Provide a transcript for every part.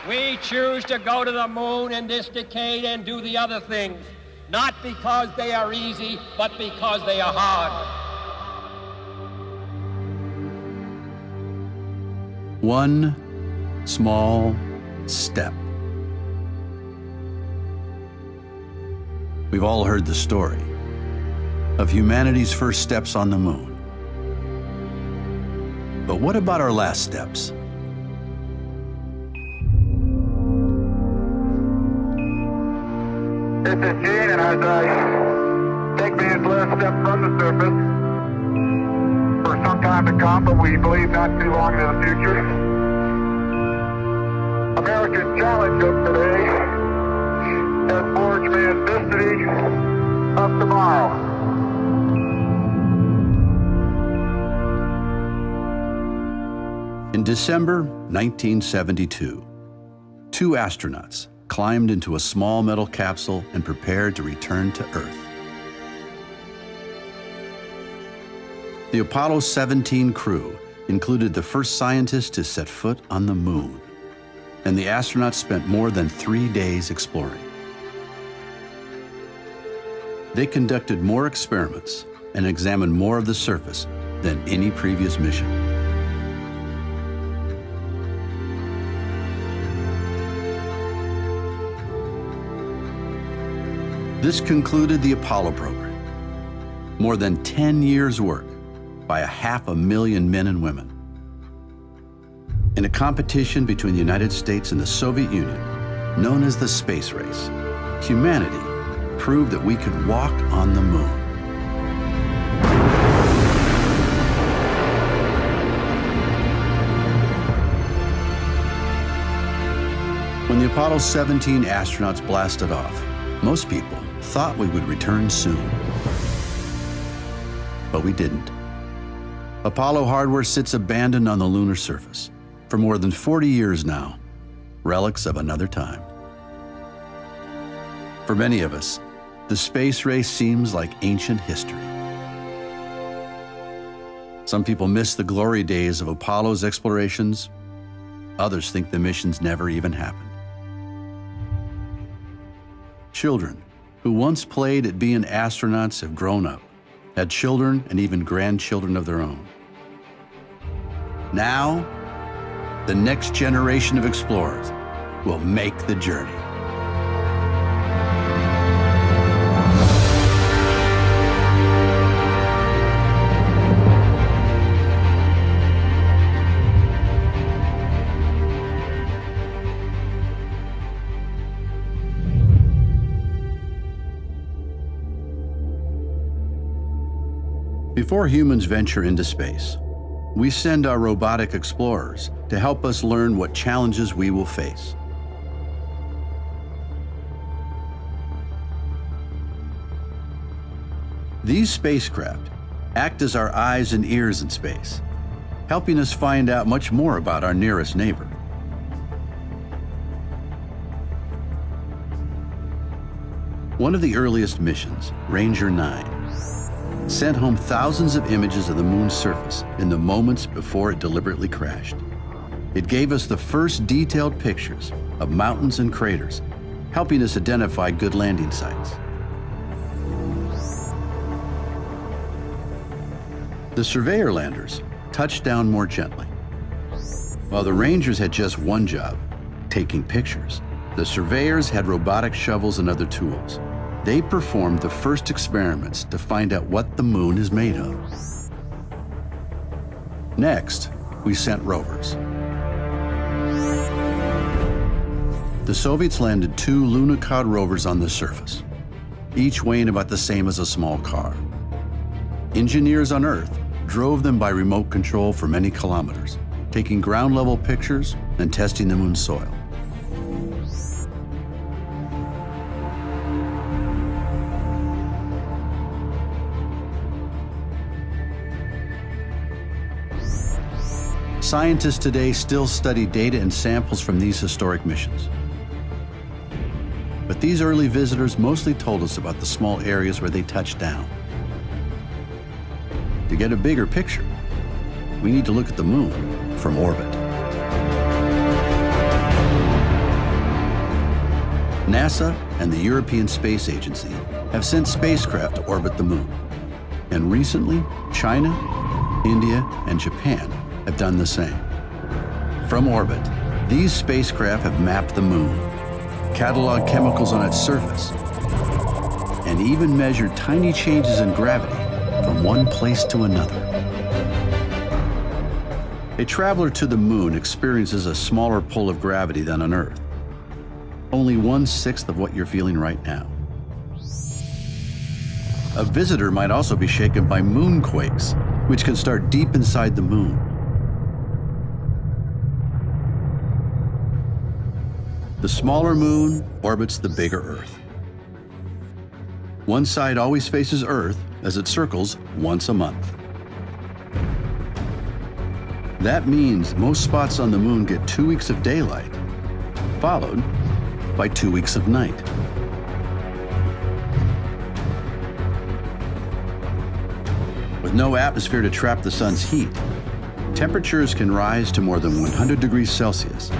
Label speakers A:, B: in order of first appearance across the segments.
A: We choose to go to the moon in this decade and do the other things, not because they are easy, but because they are hard.
B: One small step. We've all heard the story of humanity's first steps on the moon. But what about our last steps?
C: This is Gene, and as I take man's last step from the surface for some time to come, but we believe not too long into the future, America's challenge of today has forged man's destiny of tomorrow.
B: In December 1972, two astronauts climbed into a small metal capsule and prepared to return to Earth. The Apollo 17 crew included the first scientists to set foot on the moon, and the astronauts spent more than 3 days exploring. They conducted more experiments and examined more of the surface than any previous mission. This concluded the Apollo program. More than 10 years' work by 500,000 men and women. In a competition between the United States and the Soviet Union, known as the space race, humanity proved that we could walk on the moon. When the Apollo 17 astronauts blasted off, most people thought we would return soon. But we didn't. Apollo hardware sits abandoned on the lunar surface for more than 40 years now, relics of another time. For many of us, the space race seems like ancient history. Some people miss the glory days of Apollo's explorations. Others think the missions never even happened. Children who once played at being astronauts have grown up, had children and even grandchildren of their own. Now, the next generation of explorers will make the journey. Before humans venture into space, we send our robotic explorers to help us learn what challenges we will face. These spacecraft act as our eyes and ears in space, helping us find out much more about our nearest neighbor. One of the earliest missions, Ranger 9, sent home thousands of images of the moon's surface in the moments before it deliberately crashed. It gave us the first detailed pictures of mountains and craters, helping us identify good landing sites. The Surveyor landers touched down more gently. While the Rangers had just one job, taking pictures, the Surveyors had robotic shovels and other tools. They performed the first experiments to find out what the moon is made of. Next, we sent rovers. The Soviets landed 2 Lunokhod rovers on the surface, each weighing about the same as a small car. Engineers on Earth drove them by remote control for many kilometers, taking ground-level pictures and testing the moon's soil. Scientists today still study data and samples from these historic missions. But these early visitors mostly told us about the small areas where they touched down. To get a bigger picture, we need to look at the moon from orbit. NASA and the European Space Agency have sent spacecraft to orbit the moon. And recently, China, India, and Japan have done the same. From orbit, these spacecraft have mapped the moon, cataloged chemicals on its surface, and even measured tiny changes in gravity from one place to another. A traveler to the moon experiences a smaller pull of gravity than on Earth, only 1/6 of what you're feeling right now. A visitor might also be shaken by moonquakes, which can start deep inside the moon. The smaller moon orbits the bigger Earth. One side always faces Earth as it circles once a month. That means most spots on the moon get 2 weeks of daylight, followed by 2 weeks of night. With no atmosphere to trap the sun's heat, temperatures can rise to more than 100 degrees Celsius,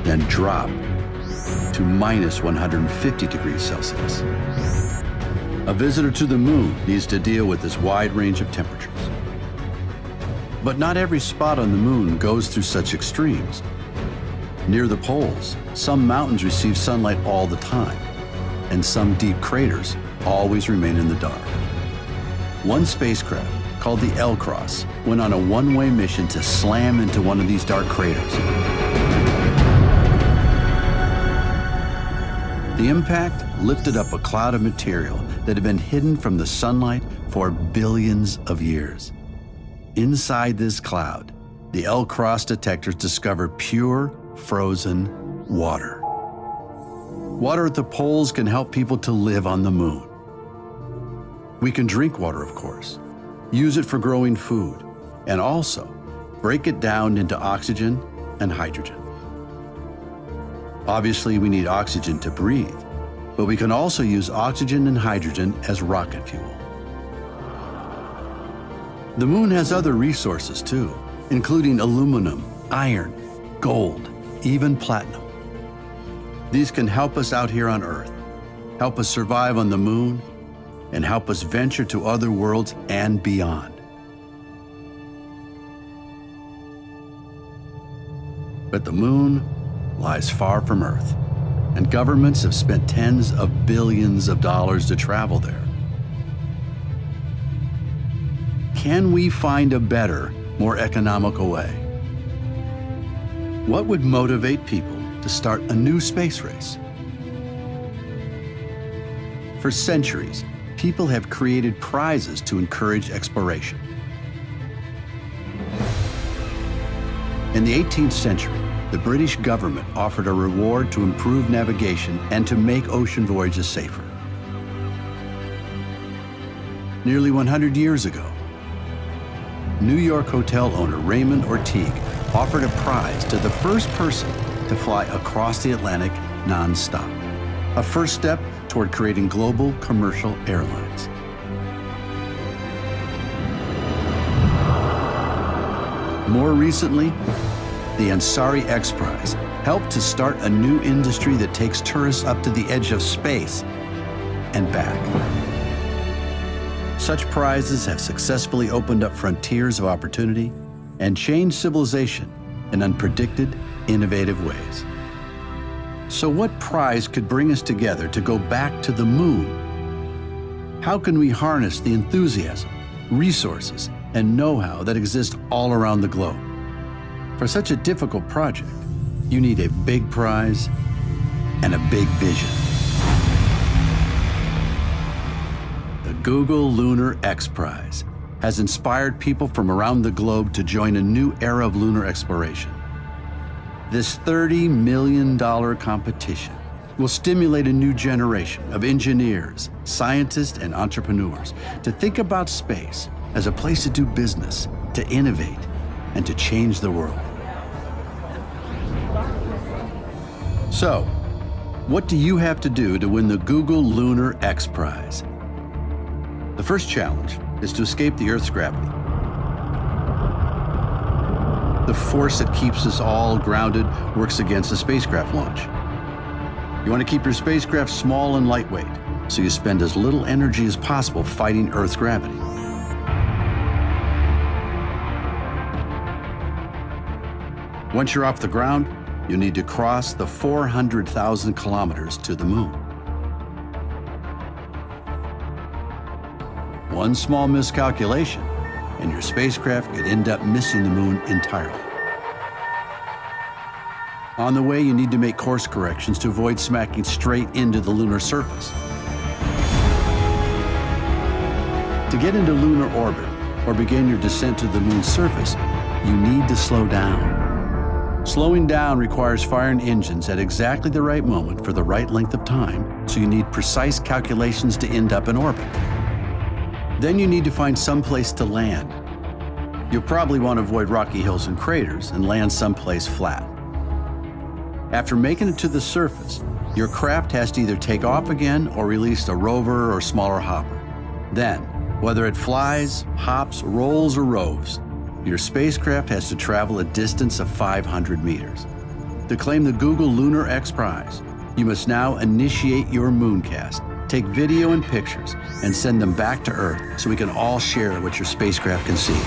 B: then drop to minus 150 degrees Celsius. A visitor to the moon needs to deal with this wide range of temperatures. But not every spot on the moon goes through such extremes. Near the poles, some mountains receive sunlight all the time, and some deep craters always remain in the dark. One spacecraft, called the L-Cross, went on a one-way mission to slam into one of these dark craters. The impact lifted up a cloud of material that had been hidden from the sunlight for billions of years. Inside this cloud, the L-Cross detectors discovered pure, frozen water. Water at the poles can help people to live on the moon. We can drink water, of course, use it for growing food, and also break it down into oxygen and hydrogen. Obviously, we need oxygen to breathe, but we can also use oxygen and hydrogen as rocket fuel. The moon has other resources too, including aluminum, iron, gold, even platinum. These can help us out here on Earth, help us survive on the moon, and help us venture to other worlds and beyond. But the moon lies far from Earth, and governments have spent tens of billions of dollars to travel there. Can we find a better, more economical way? What would motivate people to start a new space race? For centuries, people have created prizes to encourage exploration. In the 18th century, the British government offered a reward to improve navigation and to make ocean voyages safer. Nearly 100 years ago, New York hotel owner Raymond Ortigue offered a prize to the first person to fly across the Atlantic non-stop, a first step toward creating global commercial airlines. More recently, the Ansari X Prize helped to start a new industry that takes tourists up to the edge of space and back. Such prizes have successfully opened up frontiers of opportunity and changed civilization in unpredicted, innovative ways. So what prize could bring us together to go back to the moon? How can we harness the enthusiasm, resources, and know-how that exist all around the globe? For such a difficult project, you need a big prize and a big vision. The Google Lunar X Prize has inspired people from around the globe to join a new era of lunar exploration. This $30 million competition will stimulate a new generation of engineers, scientists, and entrepreneurs to think about space as a place to do business, to innovate, and to change the world. So, what do you have to do to win the Google Lunar X Prize? The first challenge is to escape the Earth's gravity. The force that keeps us all grounded works against a spacecraft launch. You want to keep your spacecraft small and lightweight, so you spend as little energy as possible fighting Earth's gravity. Once you're off the ground, you need to cross the 400,000 kilometers to the moon. One small miscalculation, and your spacecraft could end up missing the moon entirely. On the way, you need to make course corrections to avoid smacking straight into the lunar surface. To get into lunar orbit or begin your descent to the moon's surface, you need to slow down. Slowing down requires firing engines at exactly the right moment for the right length of time, so you need precise calculations to end up in orbit. Then you need to find some place to land. You'll probably want to avoid rocky hills and craters and land someplace flat. After making it to the surface, your craft has to either take off again or release a rover or smaller hopper. Then, whether it flies, hops, rolls, or roves, your spacecraft has to travel a distance of 500 meters. To claim the Google Lunar X Prize, you must now initiate your mooncast, take video and pictures, and send them back to Earth so we can all share what your spacecraft can see.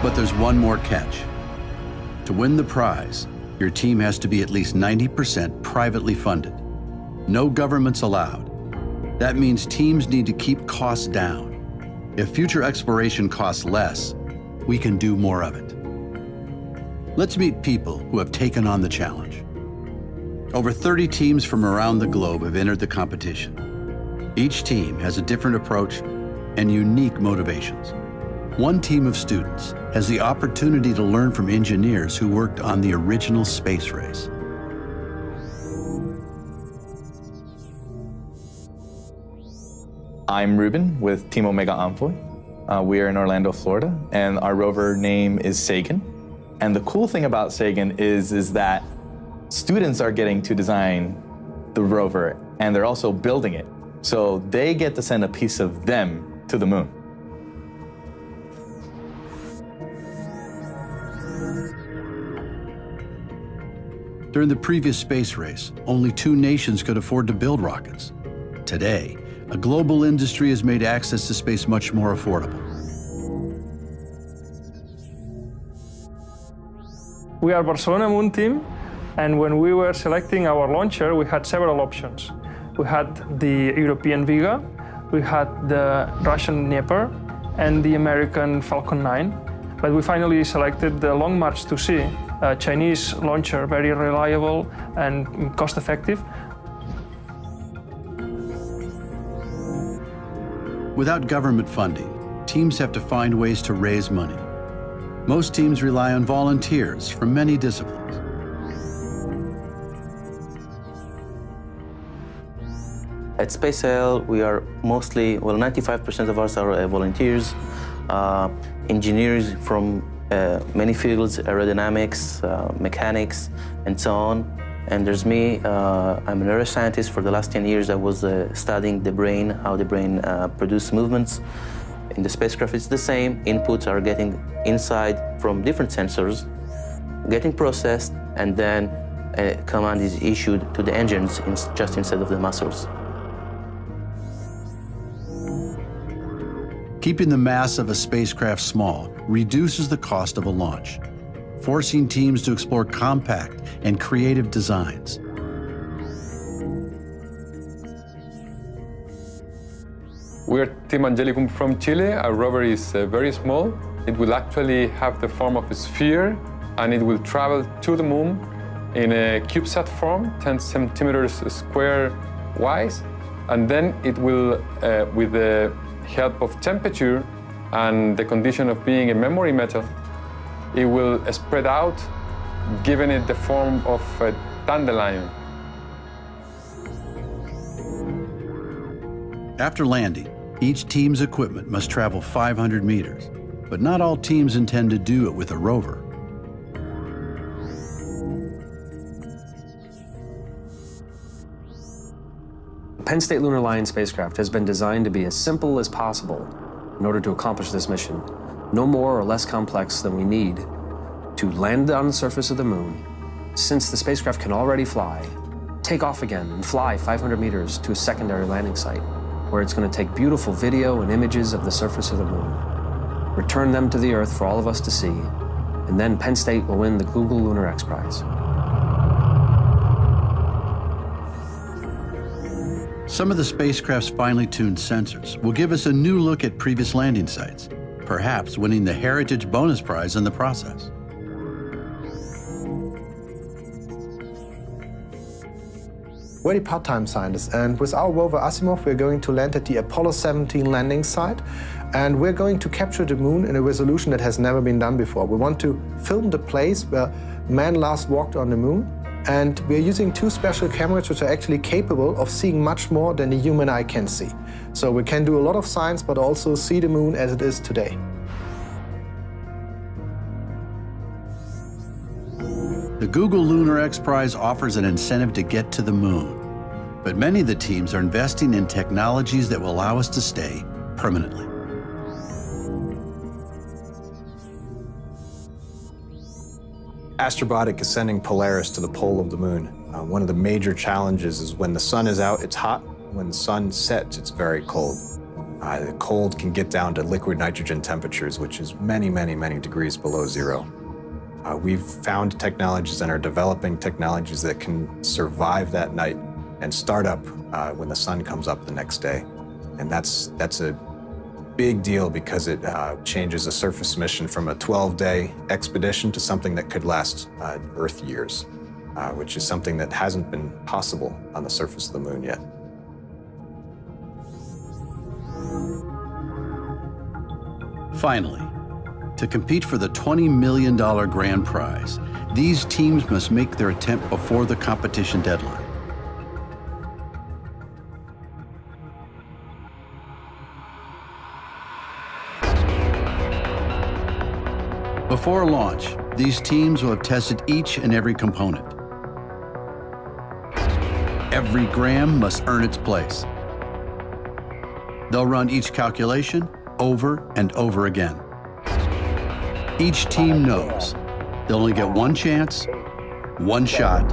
B: But there's one more catch. To win the prize, your team has to be at least 90% privately funded. No governments allowed. That means teams need to keep costs down. If future exploration costs less, we can do more of it. Let's meet people who have taken on the challenge. Over 30 teams from around the globe have entered the competition. Each team has a different approach and unique motivations. One team of students has the opportunity to learn from engineers who worked on the original space race.
D: I'm Ruben with Team Omega Envoy. We are in Orlando, Florida, and our rover name is Sagan. And the cool thing about Sagan is that students are getting to design the rover, and they're also building it. So they get to send a piece of them to the moon.
B: During the previous space race, only 2 nations could afford to build rockets. Today, a global industry has made access to space much more affordable.
E: We are Barcelona Moon Team, and when we were selecting our launcher, we had several options. We had the European Vega, we had the Russian Dnieper, and the American Falcon 9. But we finally selected the Long March 2C, a Chinese launcher, very reliable and cost-effective.
B: Without government funding, teams have to find ways to raise money. Most teams rely on volunteers from many disciplines.
F: At SpaceL, we are mostly, 95% of us are volunteers, engineers from many fields, aerodynamics, mechanics, and so on. And there's me, I'm a neuroscientist. For the last 10 years, I was studying the brain, how the brain produces movements. In the spacecraft, it's the same. Inputs are getting inside from different sensors, getting processed, and then a command is issued to the engines just instead of the muscles.
B: Keeping the mass of a spacecraft small reduces the cost of a launch, forcing teams to explore compact and creative designs.
G: We're Team Angelicum from Chile. Our rover is very small. It will actually have the form of a sphere, and it will travel to the moon in a CubeSat form, 10 centimeters square wise. And then it will, with the help of temperature and the condition of being a memory metal, it will spread out, giving it the form of a dandelion.
B: After landing, each team's equipment must travel 500 meters, but not all teams intend to do it with a rover.
H: Penn State Lunar Alliance spacecraft has been designed to be as simple as possible. in order to accomplish this mission, no more or less complex than we need to land on the surface of the moon, since the spacecraft can already fly, take off again and fly 500 meters to a secondary landing site, where it's going to take beautiful video and images of the surface of the moon, return them to the Earth for all of us to see, and then Penn State will win the Google Lunar X Prize.
B: Some of the spacecraft's finely tuned sensors will give us a new look at previous landing sites, perhaps winning the Heritage Bonus Prize in the process.
I: We're the part-time scientists, and with our rover Asimov, we're going to land at the Apollo 17 landing site, and we're going to capture the moon in a resolution that has never been done before. We want to film the place where man last walked on the moon, and we're using two special cameras which are actually capable of seeing much more than the human eye can see. So we can do a lot of science, but also see the moon as it is today.
B: The Google Lunar X Prize offers an incentive to get to the moon, but many of the teams are investing in technologies that will allow us to stay permanently.
J: Astrobotic is sending Polaris to the pole of the moon. One of the major challenges is when the sun is out, it's hot. When the sun sets, it's very cold. The cold can get down to liquid nitrogen temperatures, which is many, many, many degrees below zero. We've found technologies and are developing technologies that can survive that night and start up when the sun comes up the next day. And that's a big deal because it changes a surface mission from a 12-day expedition to something that could last Earth years, which is something that hasn't been possible on the surface of the moon yet.
B: Finally, to compete for the $20 million grand prize, these teams must make their attempt before the competition deadline. Before launch, these teams will have tested each and every component. Every gram must earn its place. They'll run each calculation over and over again. Each team knows they'll only get one chance, one shot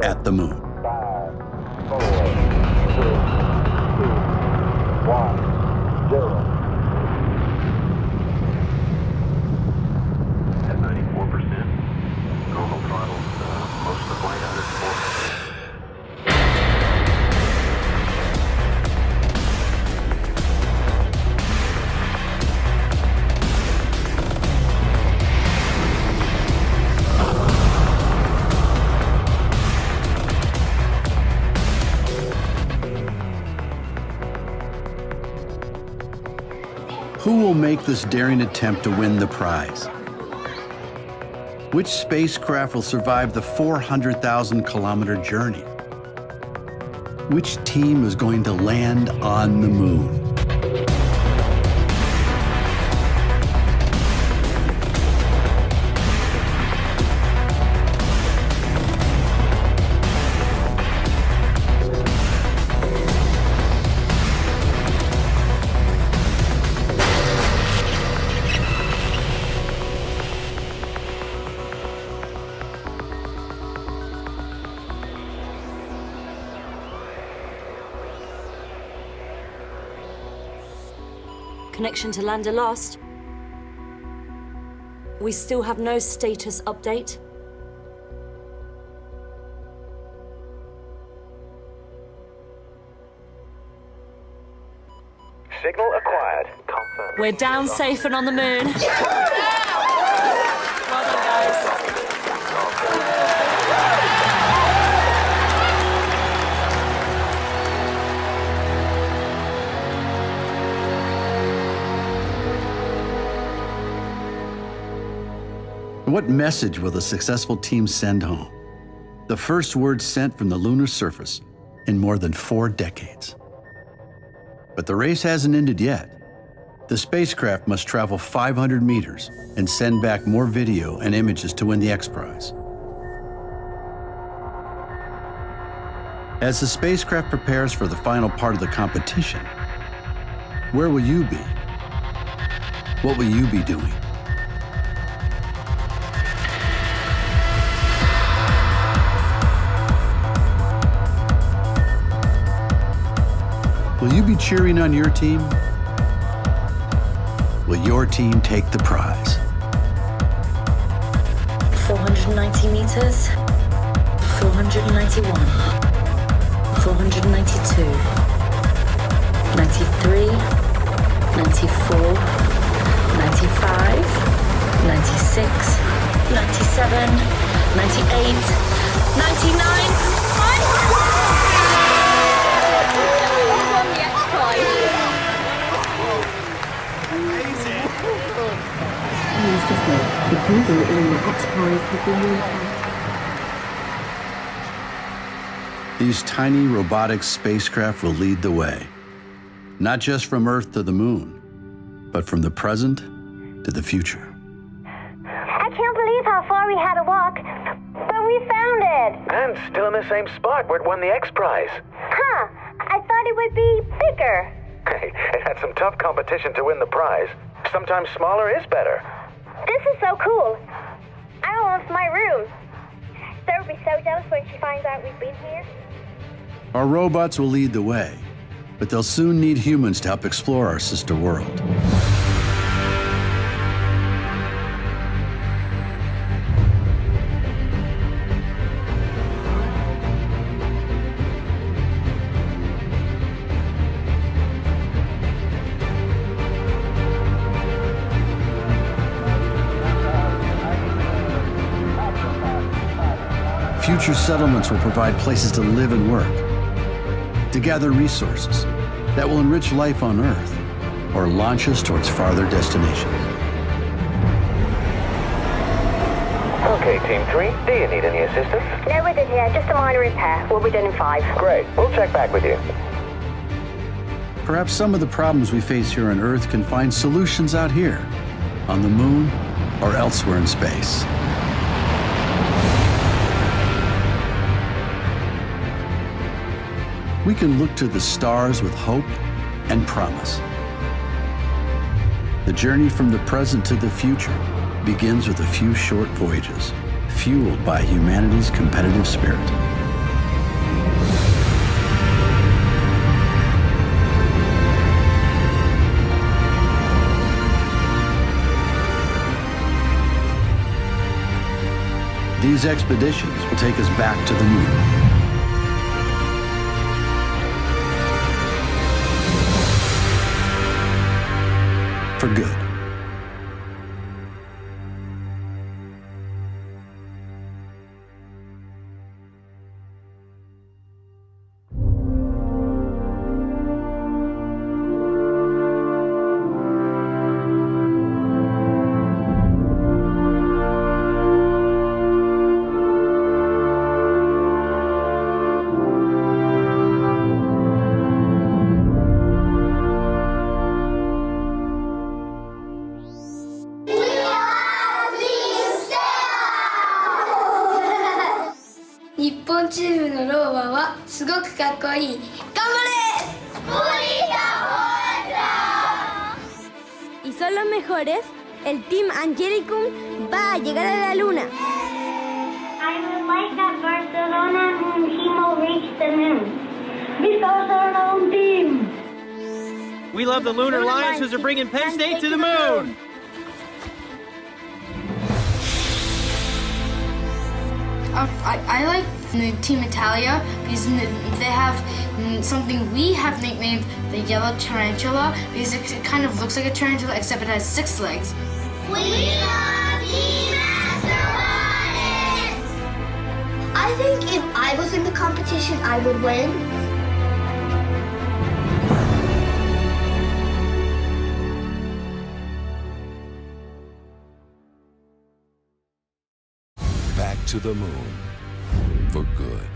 B: at the moon.
C: 5, 4, 3, 2, 1, 0. At 94%, normal throttles, most of the flight under 4%.
B: Who will make this daring attempt to win the prize? Which spacecraft will survive the 400,000-kilometer journey? Which team is going to land on the moon?
K: Connection to lander lost. We still have no status update.
C: Signal acquired. Confirmed.
K: We're down safe and on the moon. Well done, guys.
B: What message will the successful team send home? The first word sent from the lunar surface in more than 4 decades. But the race hasn't ended yet. The spacecraft must travel 500 meters and send back more video and images to win the X Prize. As the spacecraft prepares for the final part of the competition, where will you be? What will you be doing? Will you be cheering on your team? Will your team take the prize?
K: 490 meters, 491, 492, 93, 94, 95, 96, 97, 98, 99.
B: These tiny robotic spacecraft will lead the way, not just from Earth to the moon, but from the present to the future.
L: I can't believe how far we had to walk, but we found it.
M: And still in the same spot where it won the X Prize.
L: Huh, I thought it would be bigger.
M: Hey, it had some tough competition to win the prize. Sometimes smaller is better.
L: This is so cool. I love my room. Sarah will be so jealous when she finds out we've been here.
B: Our robots will lead the way, but they'll soon need humans to help explore our sister world. Future settlements will provide places to live and work, to gather resources that will enrich life on Earth or launch us towards farther destinations.
M: Okay, Team 3, do you need any assistance?
L: No, we're done here. Just a minor repair. We'll be done in 5.
M: Great, we'll check back with you.
B: Perhaps some of the problems we face here on Earth can find solutions out here, on the moon or elsewhere in space. We can look to the stars with hope and promise. The journey from the present to the future begins with a few short voyages, fueled by humanity's competitive spirit. These expeditions will take us back to the moon. For good.
L: Y son los mejores. El Team Angelicum va a llegar a la luna. I would like that Barcelona moon team will reach the moon. Because our own team.
N: We love the Lunar Lions because they're bringing Penn State to the moon.
O: I like the Team Italia because they have something we have nicknamed the yellow tarantula because it kind of looks like a tarantula except it has 6 legs.
L: We love Team Astronauts! I think if I was in the competition, I would win.
P: Back to the moon for good.